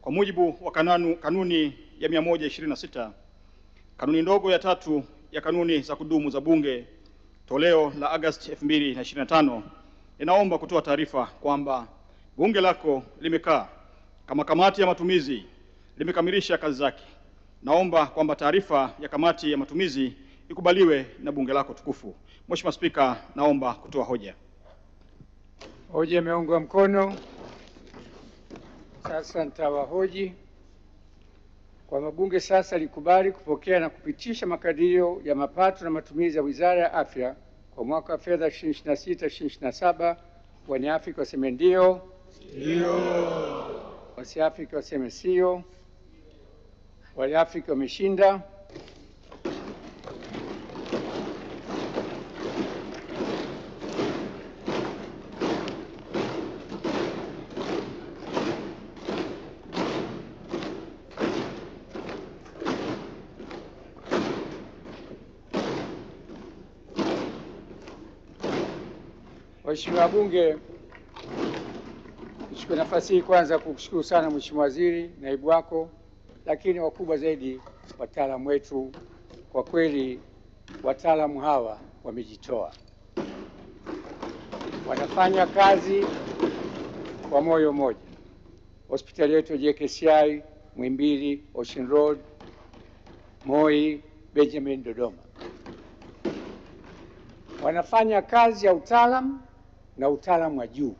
Kwa mujibu wa kanuni ya 126, kanuni ndogo ya 3 ya kanuni za kudumu za Bunge toleo la Agosti 2025, ninaomba kutoa taarifa kwamba Bunge lako limekaa kama kamati ya matumizi limekamilisha kazi zake. Naomba kwamba taarifa ya kamati ya matumizi ikubaliwe na Bunge lako tukufu. Mheshimiwa Spika, naomba kutoa hoja. Hoja imeungwa mkono. Sasa nitawahoji kwamba Bunge sasa likubali kupokea na kupitisha makadirio ya mapato na matumizi ya Wizara ya Afya kwa mwaka wa fedha 2026/2027. Waniafiki waseme ndio. Ndio. Wasiafiki waseme sio. Waliafiki wameshinda. Waheshimiwa wabunge, nichukue nafasi hii kwanza kukushukuru sana Mheshimiwa Waziri, naibu wako, lakini wakubwa zaidi wataalamu wetu. Kwa kweli wataalamu hawa wamejitoa, wanafanya kazi kwa moyo mmoja. Hospitali yetu ya JKCI, Muhimbili, Ocean Road, Moi, Benjamin, Dodoma, wanafanya kazi ya utaalamu na utaalamu wa juu.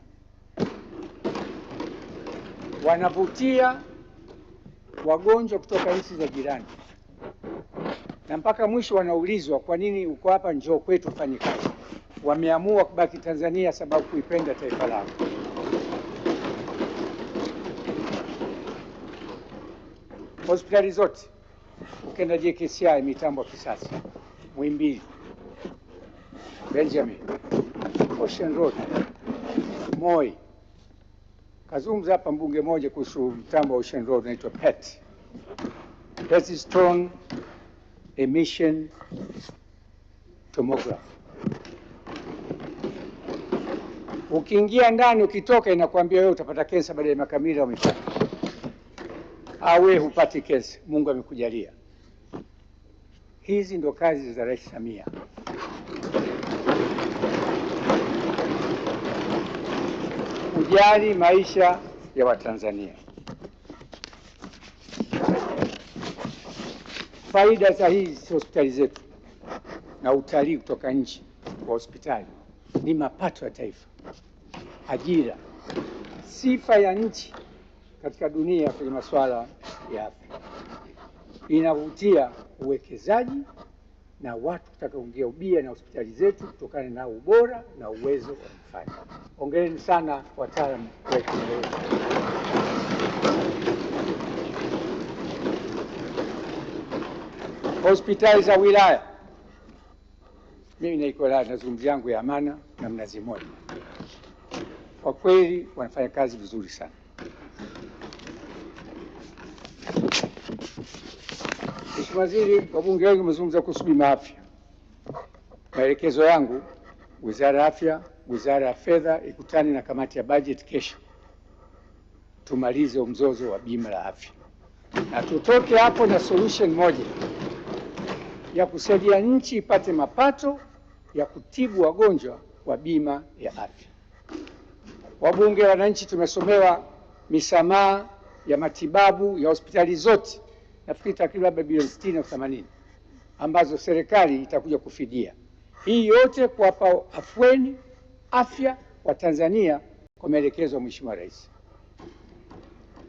Wanavutia wagonjwa kutoka nchi za jirani, na mpaka mwisho wanaulizwa, kwa nini uko hapa? Njoo kwetu ufanye kazi. Wameamua kubaki Tanzania sababu kuipenda taifa lao. Hospitali zote ukienda JKCI, mitambo ya kisasa, Muhimbili, Benjamin, Ocean Road, Moi. Kazungumza hapa mbunge moja kuhusu mtambo wa Ocean Road unaitwa PET, Persistent Emission Tomograph. Ukiingia ndani, ukitoka inakwambia wewe utapata kensa baada ya miaka miwili au mitatu, au wewe hupati kensa, Mungu amekujalia. Hizi ndo kazi za Rais Samia. Kujali maisha ya Watanzania. Faida za hizi hospitali zetu na utalii kutoka nchi kwa hospitali ni mapato ya taifa, ajira, sifa ya nchi katika dunia kwenye masuala ya afya. Inavutia uwekezaji na watu kutaka kuingia ubia na hospitali zetu kutokana na ubora na uwezo wa kufanya. Hongereni sana wataalamu wetu. Hospitali za wilaya, mimi niko wilaya, nazungumzia yangu ya Amana na Mnazi Mmoja, kwa kweli wanafanya kazi vizuri sana. Mheshimiwa Waziri, wabunge wengi wamezungumza kuhusu bima ya afya. Maelekezo yangu, Wizara ya Afya, Wizara ya Fedha ikutane na kamati ya bajeti kesho, tumalize mzozo wa bima la afya na tutoke hapo na solution moja ya kusaidia nchi ipate mapato ya kutibu wagonjwa wa bima ya afya. Wabunge, wananchi, tumesomewa misamaha ya matibabu ya hospitali zote, nafikiri takriban bilioni 60 au 80 ambazo serikali itakuja kufidia. Hii yote kuwapa afueni afya wa Tanzania kwa maelekezo ya Mheshimiwa Rais.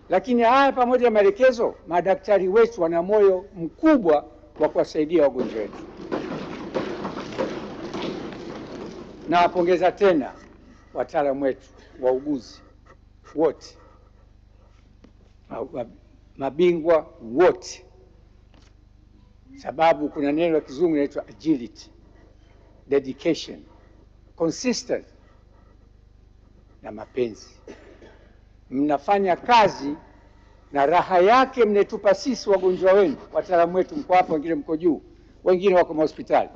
Lakini haya pamoja na maelekezo, madaktari wetu wana moyo mkubwa wa kuwasaidia wagonjwa wetu. Nawapongeza tena wataalamu wetu, wauguzi wote, mabingwa wote, sababu kuna neno la kizungu linaloitwa agility, dedication, consistent na mapenzi. Mnafanya kazi na raha yake mnetupa sisi wagonjwa wenu. Wataalamu wetu mko hapa, wengine mko juu, wengine wako hospitali.